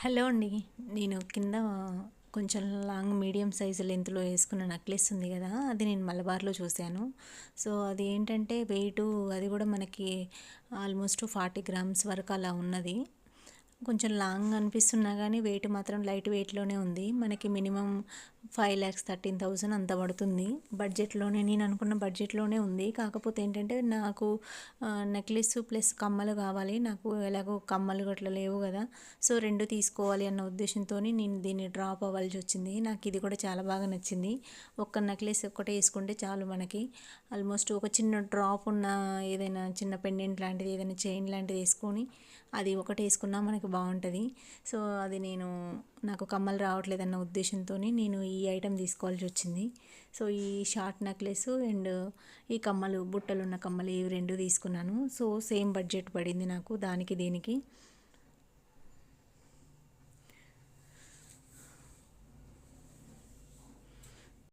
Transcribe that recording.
Hello అండి. నేను కింద కొంచెం లాంగ్ మీడియం సైజు లెంత్‌లో ఏసుకున్న నెక్లెస్ ఉంది గదా! అది నేను మలబార్‌లో చూసాను. సో, అది ఏంటంటే వెయిటు అది గూడా మనకి ఆల్మోస్ట్ 40 గ్రామ్స్ వరకు అలా ఉన్నది. కొంచెం లాంగ్ అనిపిస్తున్నా గానీ వెయిట్ మాత్రం లైట్ వెయిట్‌లోనే ఉంది. మనకి మినిమమ్ 5,13,000 అంత పడుతుంది. బడ్జెట్‌లోనే నేను అనుకున్న బడ్జెట్‌లోనే ఉంది. కాకపోతే ఏంటంటే నాకు నెక్లెస్ ప్లస్ కమ్మలు కావాలి. నాకు ఎలాగో కమ్మలు గట్లా లేవు గదా! సో, 2 తీసుకోవాలి అన్న ఉద్దేశంతోని నేను దీన్ని డ్రాప్ అవ్వాల్సొచ్చింది. నాకు ఇది కూడా చాలా బాగా నచ్చింది. ఒక్క నెక్లెస్ ఒక్కటే ఏసుకుంటే చాలు మనకి. ఆల్మోస్ట్ ఒక చిన్న డ్రాప్ ఉన్న ఏదైనా చిన్న పెండెంట్ లాంటిది ఏదైనా చైన్ లాంటిది ఏసుకొని అది ఒకటి ఏసుకున్నా మనకి బావుంటది. సో, అది నాకు కమ్మలు రావట్లేదన్న ఉద్దేశంతోని నేను ఈ ఐటెమ్ తీసుకోవాల్సొచ్చింది. సో, ఈ షార్ట్ నెక్లెస్ అండ్ ఈ కమ్మలు బుట్టలున్న కమ్మలు ఇవి 2 తీసుకున్నాను. సో, సేమ్ బడ్జెట్ పడింది నాకు దానికి దీనికి.